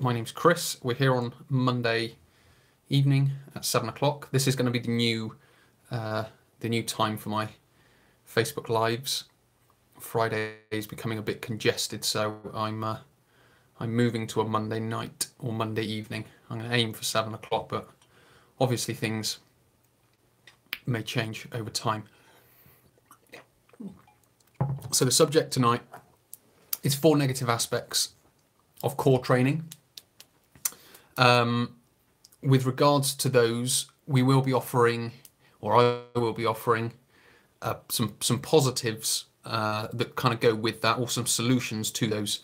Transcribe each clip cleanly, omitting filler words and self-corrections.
My name's Chris. We're here on Monday evening at 7 o'clock. This is going to be the new time for my Facebook Lives. Friday is becoming a bit congested, so I'm moving to a Monday night or Monday evening. I'm going to aim for 7 o'clock, but obviously things may change over time. So the subject tonight is 4 negative aspects of core training. With regards to those, we will be offering, or I will be offering, some positives that kind of go with that, or some solutions to those,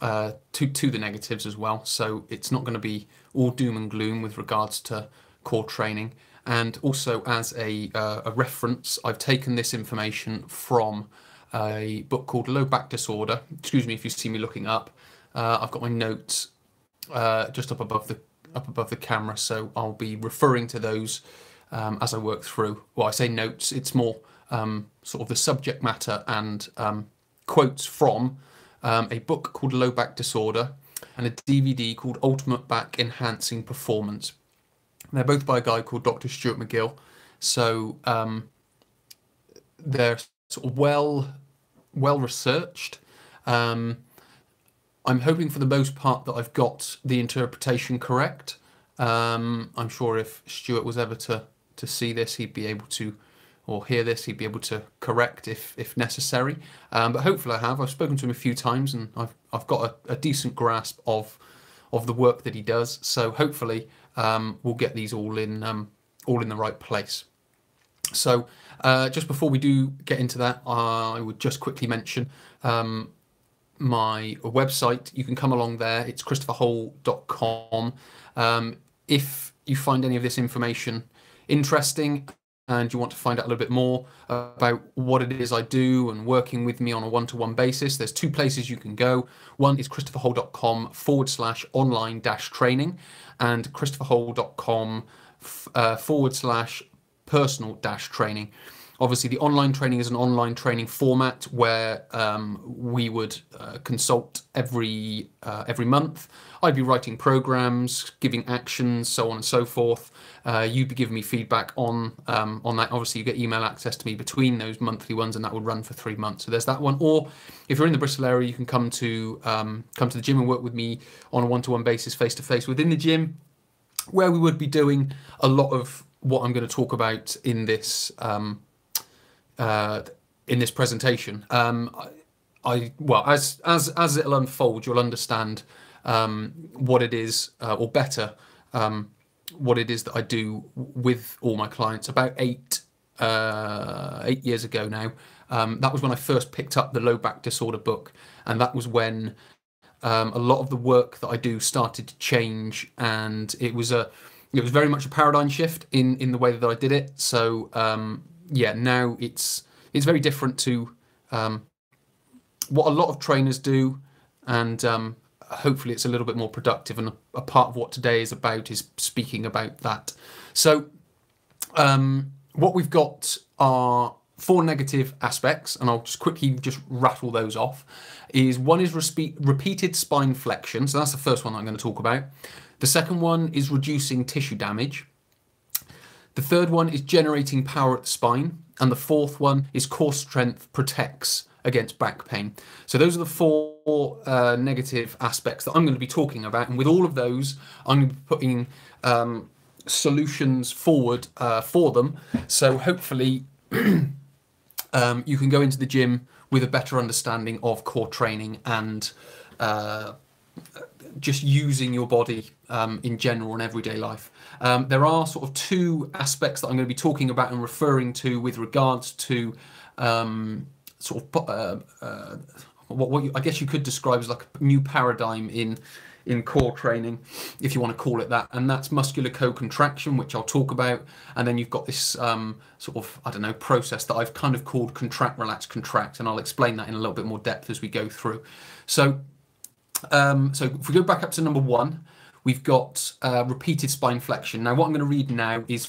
to the negatives as well. So it's not going to be all doom and gloom with regards to core training. And also, as a reference, I've taken this information from a book called Low Back Disorder. Excuse me if you see me looking up. I've got my notes just up above the camera, so I'll be referring to those as I work through. Well, I say notes; it's more sort of the subject matter and quotes from a book called Low Back Disorder and a DVD called Ultimate Back Enhancing Performance. They're both by a guy called Dr. Stuart McGill, so they're sort of well researched. I'm hoping for the most part that I've got the interpretation correct. I'm sure if Stuart was ever to see this, he'd be able to, or hear this, he'd be able to correct if necessary. But hopefully I have. I've spoken to him a few times, and I've got a decent grasp of the work that he does. So hopefully we'll get these all in the right place. So just before we do get into that, I would just quickly mention my website. You can come along there. It's christopherhole.com. If you find any of this information interesting and you want to find out a little bit more about what it is I do and working with me on a one-to-one basis, there's 2 places you can go. One is christopherhole.com/online-training and christopherhole.com/personal-training. Obviously, the online training is an online training format where we would consult every month. I'd be writing programs, giving actions, so on and so forth. You'd be giving me feedback on that. Obviously, you get email access to me between those monthly ones, and that would run for 3 months. So there's that one. Or if you're in the Bristol area, you can come to the gym and work with me on a one-to-one basis, face-to-face within the gym, where we would be doing a lot of what I'm going to talk about in this presentation. Well, as it'll unfold, you'll understand what it is, or better, what it is that I do with all my clients. About 8 years ago now, that was when I first picked up the Low Back Disorder book, and that was when a lot of the work that I do started to change, and it was very much a paradigm shift in the way that I did it. So yeah, now it's very different to what a lot of trainers do, and hopefully it's a little bit more productive, and a part of what today is about is speaking about that. So what we've got are 4 negative aspects, and I'll just quickly rattle those off. One is repeated spine flexion, so that's the first one I'm going to talk about. The second one is reducing tissue damage. The third one is generating power at the spine. And the fourth one is core strength protects against back pain. So those are the 4 negative aspects that I'm going to be talking about. And with all of those, I'm going to be putting solutions forward for them. So hopefully you can go into the gym with a better understanding of core training and just using your body in general in everyday life. There are sort of 2 aspects that I'm going to be talking about and referring to with regards to what I guess you could describe as like a new paradigm in core training, if you want to call it that, and that's muscular co-contraction, which I'll talk about. And then you've got this sort of, I don't know, process that I've kind of called contract, relax, contract, and I'll explain that in a little bit more depth as we go through. So if we go back up to number 1, we've got repeated spine flexion. Now, what I'm going to read now is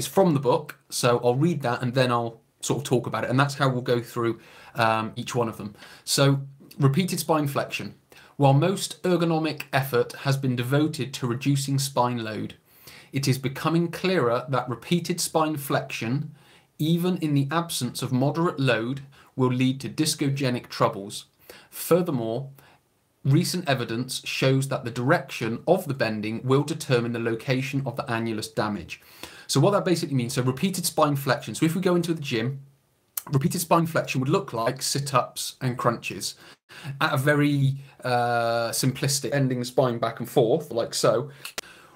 from the book, so I'll read that and then I'll sort of talk about it, and that's how we'll go through each one of them. So, repeated spine flexion. While most ergonomic effort has been devoted to reducing spine load, it is becoming clearer that repeated spine flexion, even in the absence of moderate load, will lead to discogenic troubles. Furthermore, recent evidence shows that the direction of the bending will determine the location of the annulus damage. So what that basically means, so repeated spine flexion. So if we go into the gym, repeated spine flexion would look like sit-ups and crunches at a very simplistic, bending spine back and forth like so.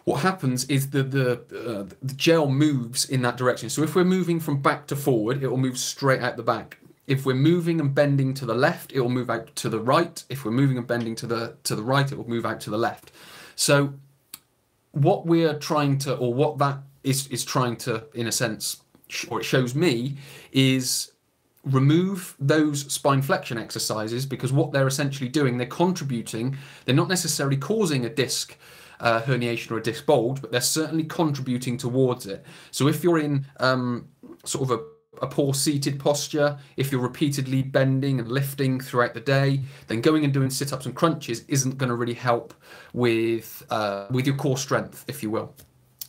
What happens is the gel moves in that direction. So if we're moving from back to forward, it will move straight out the back. If we're moving and bending to the left, it will move out to the right. If we're moving and bending to the right, it will move out to the left. So what we're trying to, or what that is trying to, in a sense, or it shows me, is remove those spine flexion exercises, because what they're essentially doing, they're contributing, they're not necessarily causing a disc herniation or a disc bulge, but they're certainly contributing towards it. So if you're in sort of a poor seated posture, if you're repeatedly bending and lifting throughout the day, then going and doing sit-ups and crunches isn't going to really help with your core strength, if you will.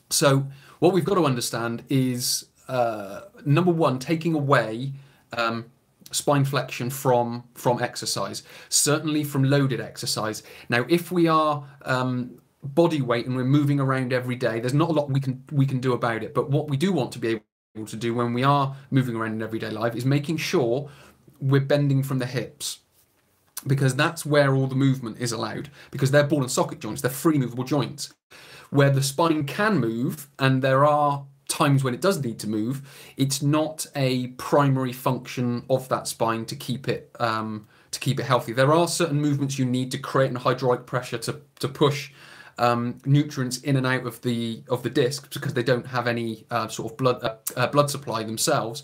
So what we've got to understand is, number one, taking away spine flexion from exercise, certainly from loaded exercise. Now, if we are body weight and we're moving around every day, there's not a lot we can do about it. But what we do want to be able to do when we are moving around in everyday life is making sure we're bending from the hips, because that's where all the movement is allowed, because they're ball and socket joints, they're free movable joints. Where the spine can move, and there are times when it does need to move, it's not a primary function of that spine to keep it healthy. There are certain movements you need to create an hydraulic pressure to push nutrients in and out of the disc, because they don't have any sort of blood supply themselves.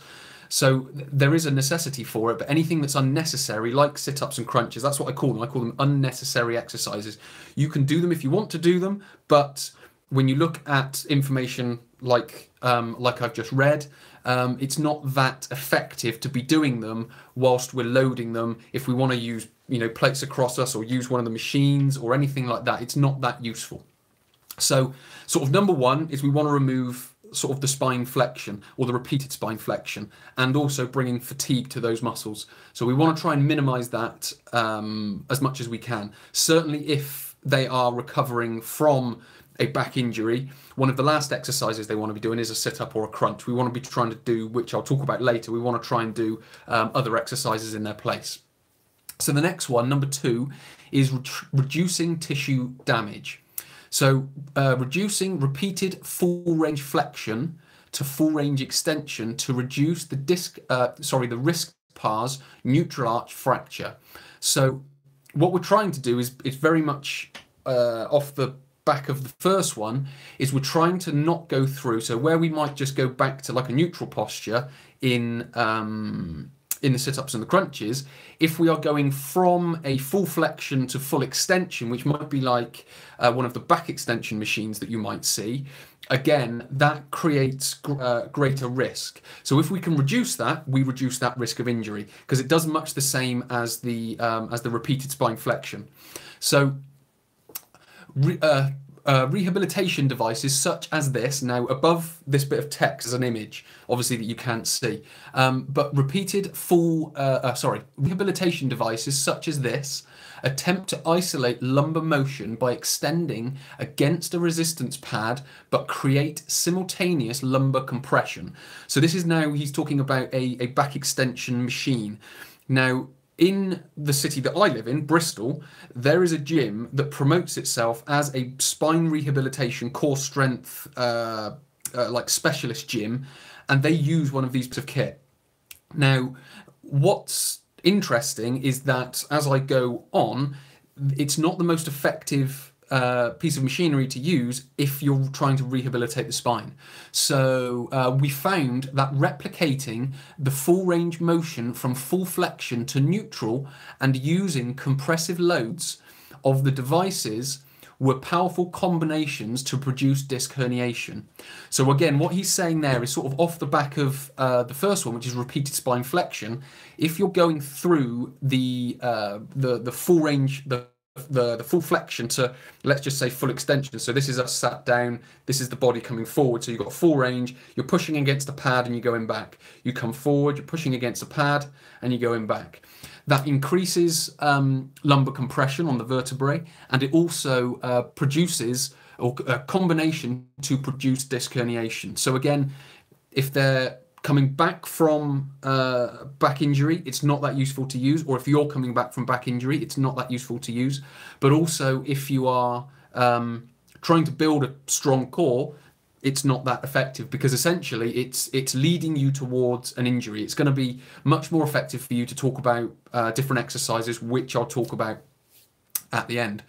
So there is a necessity for it, but anything that's unnecessary, like sit-ups and crunches, that's what I call them. I call them unnecessary exercises. You can do them if you want to do them, but when you look at information like I've just read, it's not that effective to be doing them whilst we're loading them. If we want to use, plates across us or use one of the machines or anything like that, it's not that useful. So sort of number one is we want to remove sort of the spine flexion or the repeated spine flexion, and also bringing fatigue to those muscles. So we want to try and minimize that as much as we can. Certainly if they are recovering from a back injury, one of the last exercises they want to be doing is a sit-up or a crunch. We want to be trying to do, which I'll talk about later, we want to try and do other exercises in their place. So the next one, number two, is reducing tissue damage. So reducing repeated full range flexion to full range extension to reduce the the risk pars neutral arch fracture. So what we're trying to do is very much off the back of the first one, is we're trying to not go through. So where we might just go back to like a neutral posture in the sit-ups and the crunches, if we are going from a full flexion to full extension, which might be like one of the back extension machines that you might see, again, that creates greater risk. So if we can reduce that, we reduce that risk of injury, because it does much the same as the repeated spine flexion. So rehabilitation devices such as this, now above this bit of text is an image, obviously, that you can't see, but rehabilitation devices such as this attempt to isolate lumbar motion by extending against a resistance pad but create simultaneous lumbar compression. So this is now, he's talking about a back extension machine. Now, in the city that I live in, Bristol, there is a gym that promotes itself as a spine rehabilitation core strength like specialist gym, and they use one of these bits of kit. Now, what's interesting is that as I go on, it's not the most effective piece of machinery to use if you're trying to rehabilitate the spine. So we found that replicating the full range motion from full flexion to neutral and using compressive loads of the devices were powerful combinations to produce disc herniation. So again, what he's saying there is sort of off the back of the first one, which is repeated spine flexion. If you're going through the full range, the the full flexion to, let's just say, full extension. So this is us sat down, this is the body coming forward. So you've got full range, you're pushing against a pad and you're going back. You come forward, you're pushing against a pad and you're going back. That increases lumbar compression on the vertebrae, and it also produces a combination to produce disc herniation. So again, if they're coming back from back injury, it's not that useful to use, or if you're coming back from back injury, it's not that useful to use. But also, if you are trying to build a strong core, it's not that effective, because essentially it's leading you towards an injury. It's going to be much more effective for you to talk about different exercises, which I'll talk about at the end.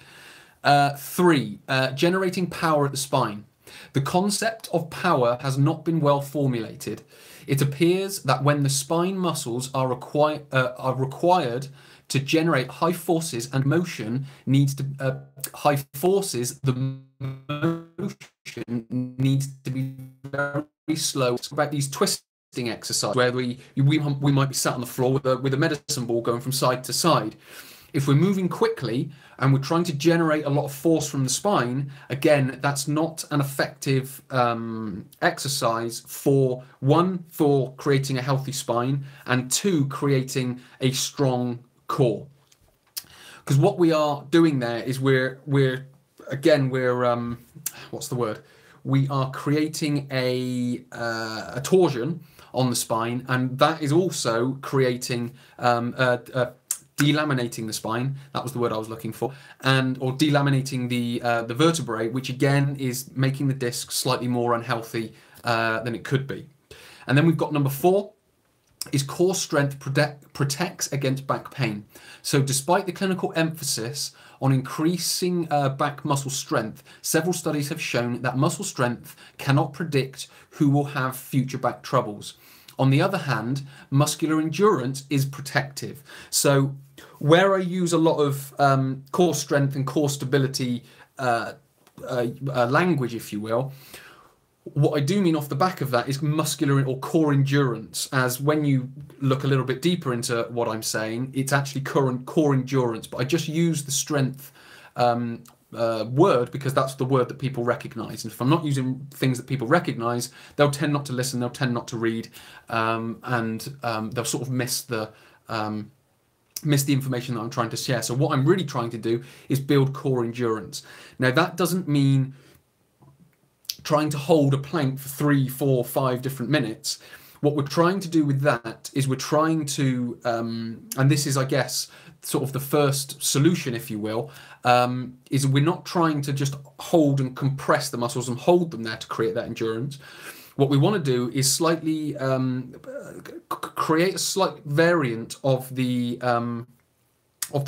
3, generating power at the spine. The concept of power has not been well formulated. It appears that when the spine muscles are required to generate high forces, and motion needs to high forces, the motion needs to be very slow. It's about these twisting exercises where we might be sat on the floor with a medicine ball going from side to side. If we're moving quickly and we're trying to generate a lot of force from the spine, again, that's not an effective exercise for, 1, for creating a healthy spine, and 2, creating a strong core. Because what we are doing there is we're what's the word? We are creating a torsion on the spine, and that is also creating delaminating the spine. That was the word I was looking for, or delaminating the vertebrae, which again is making the disc slightly more unhealthy than it could be. And then we've got number 4, is core strength protects against back pain. So despite the clinical emphasis on increasing back muscle strength, several studies have shown that muscle strength cannot predict who will have future back troubles. On the other hand, muscular endurance is protective. So where I use a lot of core strength and core stability language, if you will, what I do mean off the back of that is muscular or core endurance, as when you look a little bit deeper into what I'm saying, it's actually core endurance. But I just use the strength word because that's the word that people recognize. And if I'm not using things that people recognize, they'll tend not to listen, they'll tend not to read, and they'll sort of miss the information that I'm trying to share. So what I'm really trying to do is build core endurance. Now, that doesn't mean trying to hold a plank for 3, 4, 5 different minutes. What we're trying to do with that is we're trying to, and this is, I guess, sort of the first solution, if you will, is we're not trying to just hold and compress the muscles and hold them there to create that endurance. What we want to do is slightly create a slight variant of the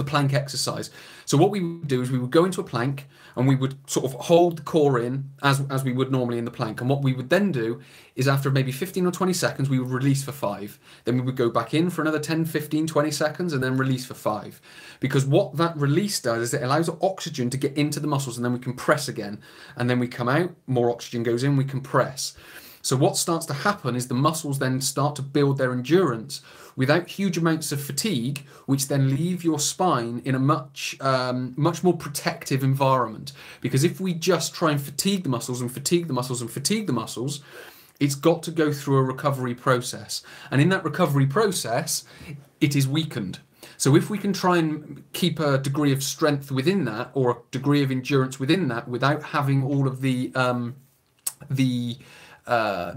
plank exercise. So what we would do is we would go into a plank and we would sort of hold the core in as we would normally in the plank. And what we would then do is after maybe 15 or 20 seconds, we would release for 5. Then we would go back in for another 10, 15, 20 seconds and then release for 5. Because what that release does is it allows oxygen to get into the muscles, and then we can press again. And then we come out, more oxygen goes in, we can press. So what starts to happen is the muscles then start to build their endurance without huge amounts of fatigue, which then leave your spine in a much more protective environment. Because if we just try and fatigue the muscles and fatigue the muscles and fatigue the muscles, it's got to go through a recovery process. And in that recovery process, it is weakened. So if we can try and keep a degree of strength within that, or a degree of endurance within that, without having all of the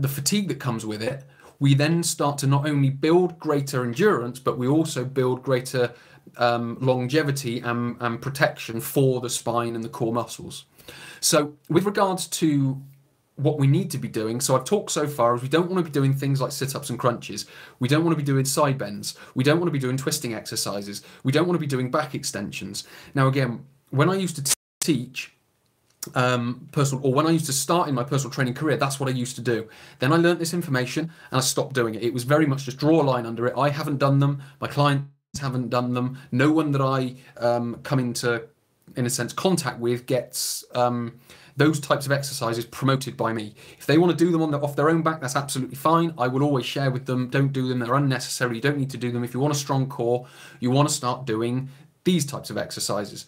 fatigue that comes with it, we then start to not only build greater endurance, but we also build greater longevity and protection for the spine and the core muscles. So with regards to what we need to be doing, so I've talked so far is we don't want to be doing things like sit-ups and crunches. We don't want to be doing side bends. We don't want to be doing twisting exercises. We don't want to be doing back extensions. Now, again, when I used to teach, when I used to start in my personal training career, that's what I used to do. Then I learned this information and I stopped doing it. It was very much just draw a line under it. I haven't done them. My clients haven't done them. No one that I come into, in a sense, contact with gets those types of exercises promoted by me. If they want to do them off their own back, that's absolutely fine. I will always share with them. Don't do them. They're unnecessary. You don't need to do them. If you want a strong core, you want to start doing these types of exercises.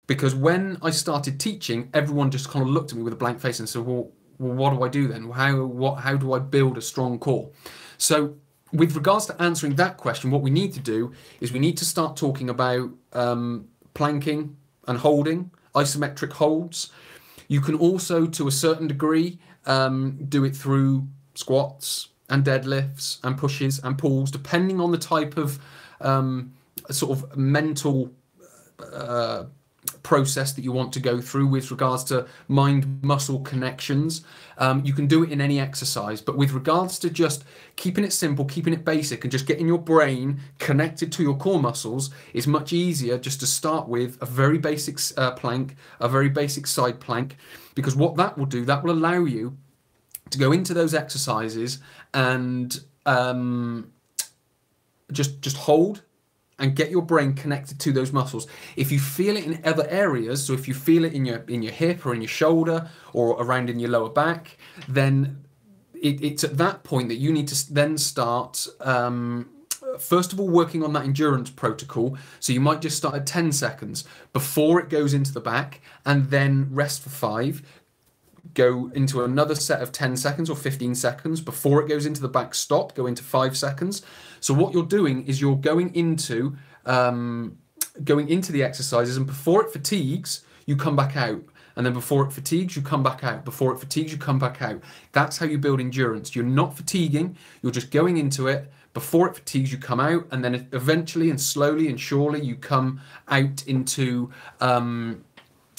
because when I started teaching, everyone just kind of looked at me with a blank face and said, well, what do I do then? How do I build a strong core? So with regards to answering that question, what we need to do is we need to start talking about planking and holding, isometric holds. You can also, to a certain degree, do it through squats and deadlifts and pushes and pulls, depending on the type of sort of mental process that you want to go through with regards to mind-muscle connections. You can do it in any exercise, but with regards to just keeping it simple, keeping it basic, and just getting your brain connected to your core muscles, it's much easier just to start with a very basic plank, a very basic side plank, because what that will do, that will allow you to go into those exercises and just hold and get your brain connected to those muscles. If you feel it in other areas, so if you feel it in your hip or in your shoulder or around in your lower back, then it's at that point that you need to then start first of all working on that endurance protocol. So you might just start at 10 seconds before it goes into the back, and then rest for 5. Go into another set of 10 seconds or 15 seconds before it goes into the back, stop, go into 5 seconds. So what you're doing is you're going into the exercises, and before it fatigues, you come back out. And then before it fatigues, you come back out. Before it fatigues, you come back out. That's how you build endurance. You're not fatiguing, you're just going into it. Before it fatigues, you come out, and then eventually and slowly and surely you come out into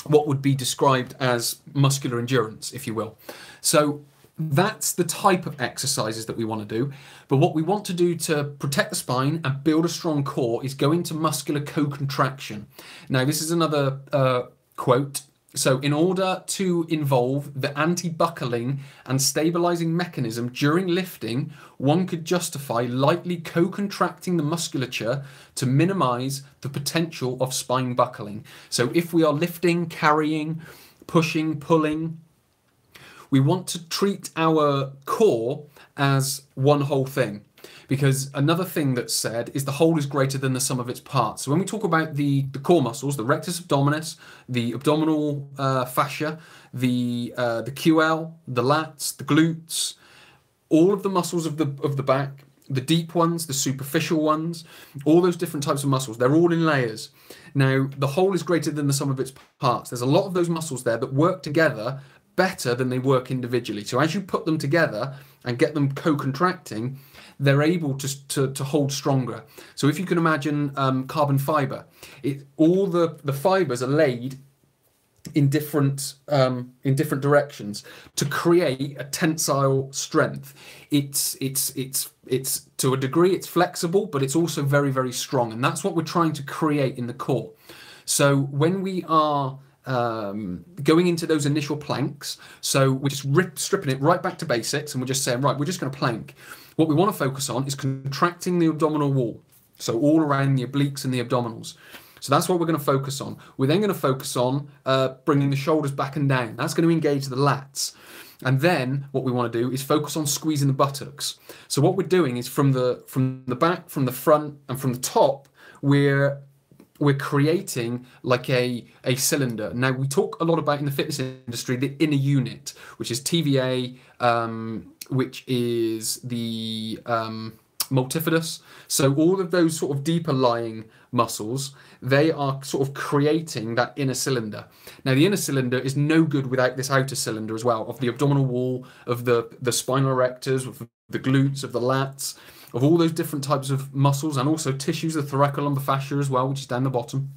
what would be described as muscular endurance, if you will. So that's the type of exercises that we want to do. But what we want to do to protect the spine and build a strong core is go into muscular co-contraction. Now, this is another quote. So in order to involve the anti-buckling and stabilizing mechanism during lifting, one could justify lightly co-contracting the musculature to minimize the potential of spine buckling. So if we are lifting, carrying, pushing, pulling, we want to treat our core as one whole thing. Because another thing that's said is the whole is greater than the sum of its parts. So when we talk about the core muscles, the rectus abdominis, the abdominal fascia, the QL, the lats, the glutes, all of the muscles of the back, the deep ones, the superficial ones, all those different types of muscles, they're all in layers. Now, the whole is greater than the sum of its parts. There's a lot of those muscles there that work together better than they work individually. So as you put them together and get them co-contracting, they're able to hold stronger. So if you can imagine carbon fiber, all the fibers are laid in different directions to create a tensile strength. It's to a degree it's flexible, but it's also very, very strong, and that's what we're trying to create in the core. So when we are going into those initial planks, so we're just stripping it right back to basics, and we're just saying, right, we're just going to plank. What we want to focus on is contracting the abdominal wall, so all around the obliques and the abdominals. So that's what we're going to focus on. We're then going to focus on bringing the shoulders back and down. That's going to engage the lats. And then what we want to do is focus on squeezing the buttocks. So what we're doing is from the back, from the front, and from the top, we're creating like a cylinder. Now, we talk a lot about in the fitness industry the inner unit, which is TVA, which is the multifidus. So all of those sort of deeper lying muscles, they are sort of creating that inner cylinder. Now, the inner cylinder is no good without this outer cylinder as well, of the abdominal wall, of the spinal erectors, of the glutes, of the lats, of all those different types of muscles, and also tissues, the thoracolumbar fascia as well, which is down the bottom.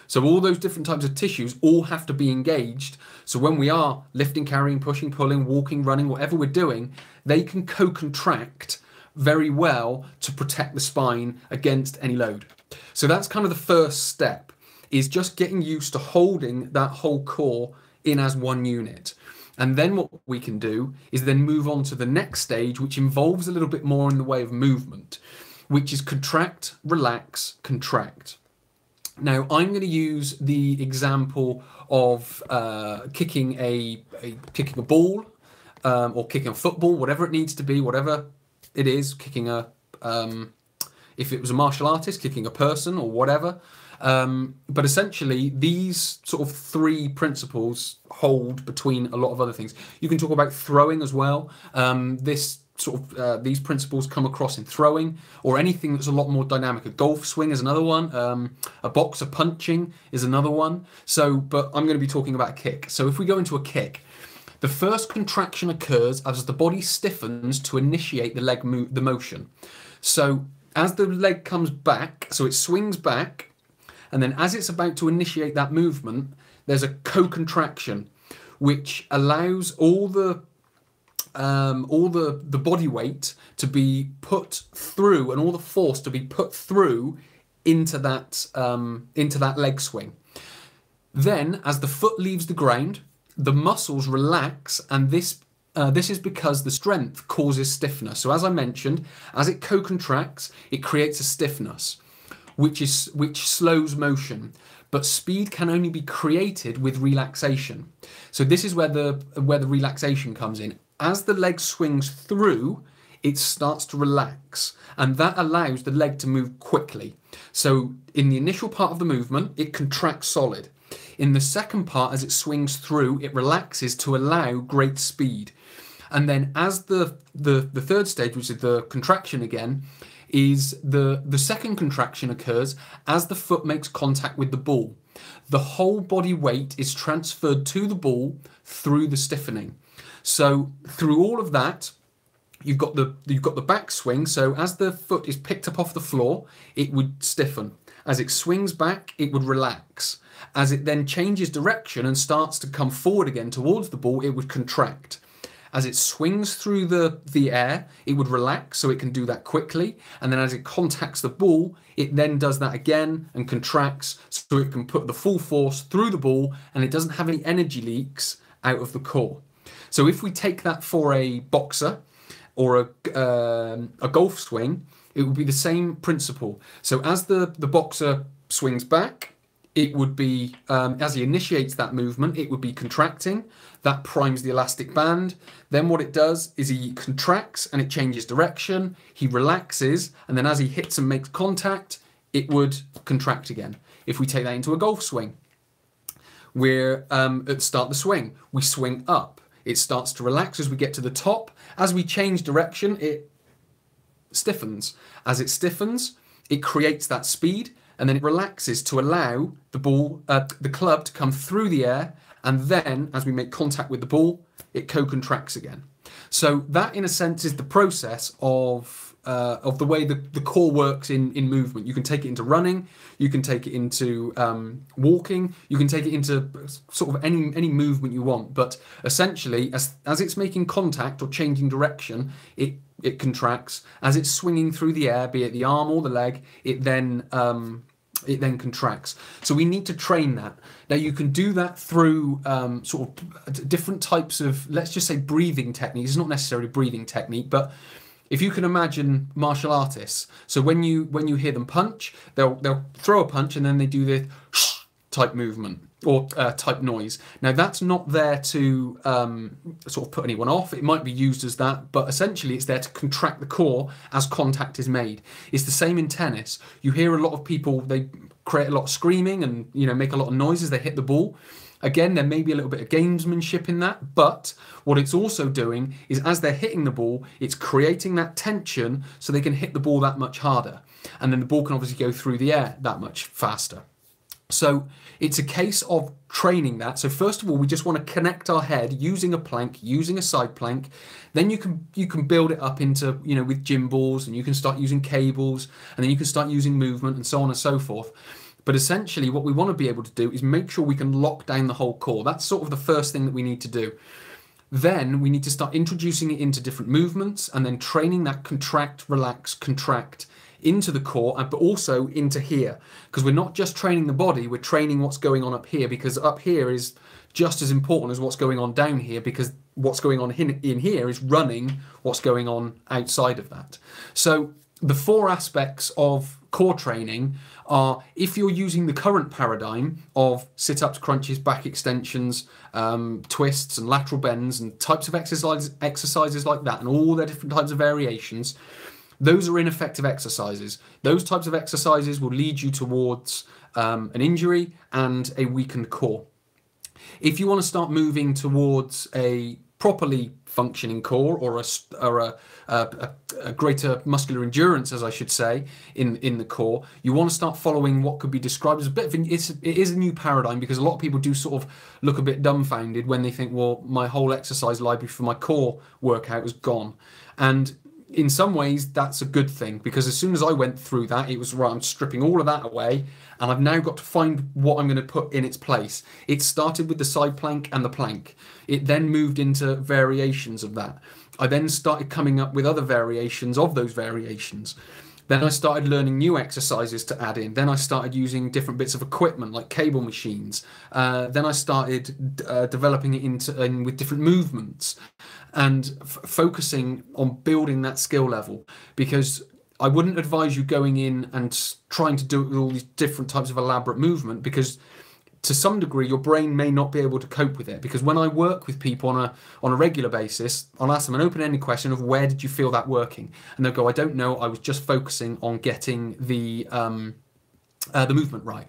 So all those different types of tissues all have to be engaged. So when we are lifting, carrying, pushing, pulling, walking, running, whatever we're doing, they can co-contract very well to protect the spine against any load. So that's kind of the first step, is just getting used to holding that whole core in as one unit. And then what we can do is then move on to the next stage, which involves a little bit more in the way of movement, which is contract, relax, contract. Now, I'm going to use the example of kicking a ball or kicking a football, whatever it needs to be, whatever it is, kicking if it was a martial artist, kicking a person or whatever. But essentially, these sort of three principles hold between a lot of other things. You can talk about throwing as well. These principles come across in throwing or anything that's a lot more dynamic. A golf swing is another one. A boxer punching is another one. But I'm going to be talking about a kick. So if we go into a kick, the first contraction occurs as the body stiffens to initiate the motion. So as the leg comes back, so it swings back, and then as it's about to initiate that movement, there's a co-contraction, which allows all the body weight to be put through and all the force to be put through into that leg swing. Then, as the foot leaves the ground, the muscles relax, and this is because the strength causes stiffness. So as I mentioned, as it co-contracts, it creates a stiffness, which slows motion. But speed can only be created with relaxation. So this is where the relaxation comes in. As the leg swings through, it starts to relax, and that allows the leg to move quickly. So in the initial part of the movement, it contracts solid. In the second part, as it swings through, it relaxes to allow great speed. And then as the third stage, which is the contraction again, is the second contraction occurs as the foot makes contact with the ball. The whole body weight is transferred to the ball through the stiffening. So through all of that, you've got the backswing. So as the foot is picked up off the floor, it would stiffen. As it swings back, it would relax. As it then changes direction and starts to come forward again towards the ball, it would contract. As it swings through the air, it would relax, so it can do that quickly. And then as it contacts the ball, it then does that again and contracts, so it can put the full force through the ball and it doesn't have any energy leaks out of the core. So if we take that for a boxer or a golf swing, it would be the same principle. So as the boxer swings back, it would be, as he initiates that movement, it would be contracting. That primes the elastic band. Then what it does is he contracts and it changes direction. He relaxes, and then as he hits and makes contact, it would contract again. If we take that into a golf swing, we're at the start of the swing, we swing up. It starts to relax as we get to the top. As we change direction, it stiffens. As it stiffens, it creates that speed, and then it relaxes to allow the club to come through the air, and then as we make contact with the ball, it co-contracts again. So that, in a sense, is the process of the way the core works in movement. You can take it into running, you can take it into walking, you can take it into sort of any movement you want. But essentially, as it's making contact or changing direction, it contracts. As it's swinging through the air, be it the arm or the leg, it then contracts. So we need to train that. Now you can do that through sort of different types of, let's just say, breathing techniques. It's not necessarily breathing technique, but if you can imagine martial artists. So when you hear them punch, they'll throw a punch and then they do the type movement or type noise. Now that's not there to sort of put anyone off. It might be used as that, but essentially it's there to contract the core as contact is made. It's the same in tennis. You hear a lot of people, they create a lot of screaming and make a lot of noise as they hit the ball. Again, there may be a little bit of gamesmanship in that, but what it's also doing is as they're hitting the ball, it's creating that tension so they can hit the ball that much harder. And then the ball can obviously go through the air that much faster. So it's a case of training that. So first of all, we just want to connect our head using a plank, using a side plank. Then you can build it up into, with gym balls, and you can start using cables, and then you can start using movement and so on and so forth. But essentially what we want to be able to do is make sure we can lock down the whole core. That's sort of the first thing that we need to do. Then we need to start introducing it into different movements and then training that contract, relax, contract into the core, but also into here. Because we're not just training the body, we're training what's going on up here, because up here is just as important as what's going on down here, because what's going on in here is running what's going on outside of that. So the four aspects of core training are, if you're using the current paradigm of sit-ups, crunches, back extensions, twists and lateral bends and types of exercises like that and all their different types of variations, those are ineffective exercises. Those types of exercises will lead you towards an injury and a weakened core. If you want to start moving towards a properly functioning core, or a greater muscular endurance, as I should say, in the core, you want to start following what could be described as a bit of it is a new paradigm, because a lot of people do sort of look a bit dumbfounded when they think, well, my whole exercise library for my core workout is gone. And in some ways, that's a good thing, because as soon as I went through that, it was right, I'm stripping all of that away, and I've now got to find what I'm going to put in its place. It started with the side plank and the plank. It then moved into variations of that. I then started coming up with other variations of those variations. Then I started learning new exercises to add in. Then I started using different bits of equipment like cable machines. Then I started developing it in with different movements, and focusing on building that skill level, because I wouldn't advise you going in and trying to do it with all these different types of elaborate movement, because to some degree your brain may not be able to cope with it. Because when I work with people on a regular basis, I'll ask them an open-ended question of, where did you feel that working? And they'll go, I don't know, I was just focusing on getting the movement right.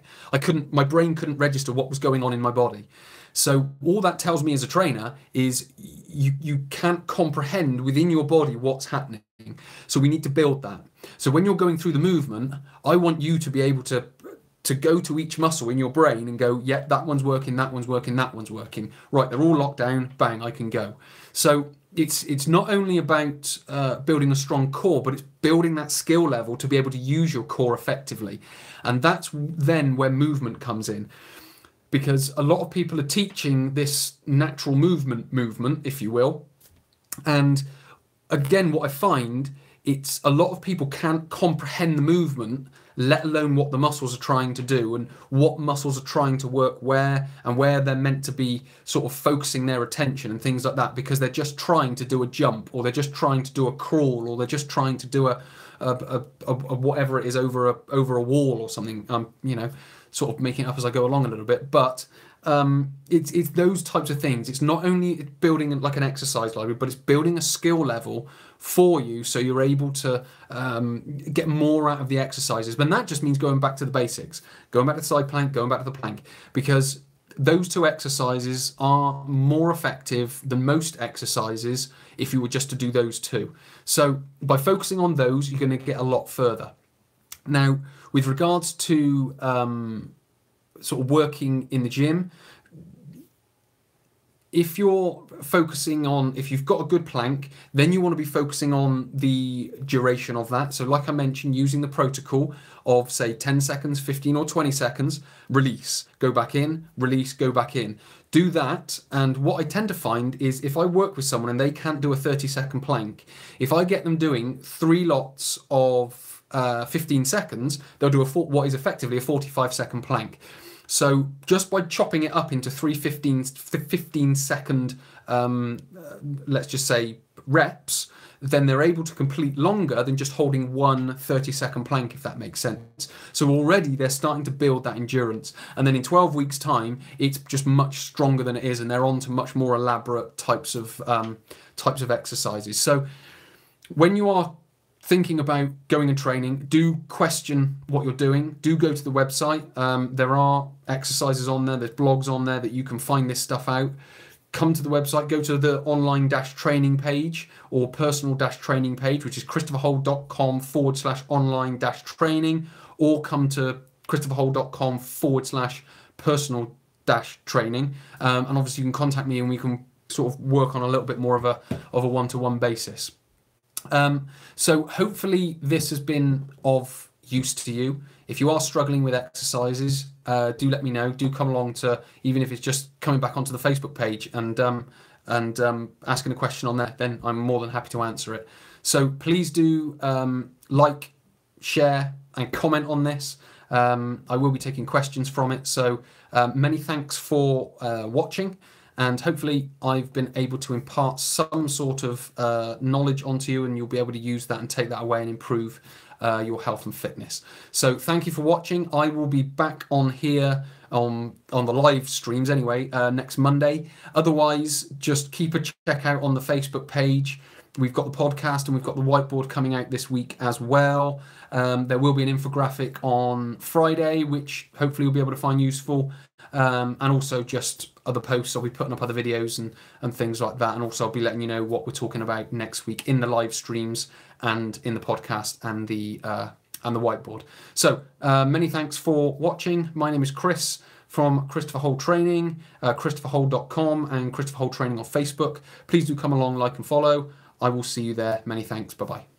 My brain couldn't register what was going on in my body. So all that tells me as a trainer is you can't comprehend within your body what's happening. So we need to build that. So when you're going through the movement, I want you to be able to go to each muscle in your brain and go, yeah, that one's working, that one's working, that one's working. Right, they're all locked down, bang, I can go. So it's not only about building a strong core, but it's building that skill level to be able to use your core effectively. And that's then where movement comes in. Because a lot of people are teaching this natural movement, if you will. And again, what I find, it's a lot of people can't comprehend the movement, let alone what the muscles are trying to do and what muscles are trying to work where, and where they're meant to be sort of focusing their attention and things like that, because they're just trying to do a jump, or they're just trying to do a crawl, or they're just trying to do a whatever it is over a wall or something. Sort of making it up as I go along a little bit, but it's those types of things. It's not only building like an exercise library, but it's building a skill level for you, so you're able to get more out of the exercises. But that just means going back to the basics, going back to the side plank, going back to the plank, because those two exercises are more effective than most exercises if you were just to do those two. So by focusing on those, you're going to get a lot further. Now, with regards to sort of working in the gym, if you're focusing on, if you've got a good plank, then you want to be focusing on the duration of that. So like I mentioned, using the protocol of, say, 10 seconds, 15 or 20 seconds, release, go back in, release, go back in. Do that. And what I tend to find is, if I work with someone and they can't do a 30-second plank, if I get them doing 3 lots of 15 seconds, they'll do what is effectively a 45-second plank. So just by chopping it up into 3 15-second, let's just say, reps, then they're able to complete longer than just holding one 30-second plank, if that makes sense. So already they're starting to build that endurance. And then in 12 weeks' time, it's just much stronger than it is, and they're on to much more elaborate types of exercises. So when you are thinking about going and training, do question what you're doing. Do go to the website. There are exercises on there. There's blogs on there that you can find this stuff out. Come to the website. Go to the online-training page or personal-training page, which is christopherhull.com/online-training, or come to christopherhull.com/personal-training. And obviously you can contact me and we can sort of work on a little bit more of a one-to-one basis. So hopefully this has been of use to you. If you are struggling with exercises, do let me know. Do come along to, even if it's just coming back onto the Facebook page and asking a question on there, then I'm more than happy to answer it. So please do like, share and comment on this. I will be taking questions from it. So many thanks for watching. And hopefully I've been able to impart some sort of knowledge onto you, and you'll be able to use that and take that away and improve your health and fitness. So thank you for watching. I will be back on here on the live streams anyway next Monday. Otherwise, just keep a check out on the Facebook page. we've got the podcast and we've got the whiteboard coming out this week as well. There will be an infographic on Friday, which hopefully you'll be able to find useful. And also just other posts. I'll be putting up other videos and things like that. And also I'll be letting you know what we're talking about next week in the live streams and in the podcast and the whiteboard. So many thanks for watching. My name is Chris from Christopher Hole Training, christopherhole.com and Christopher Hole Training on Facebook. Please do come along, like and follow. I will see you there. Many thanks. Bye-bye.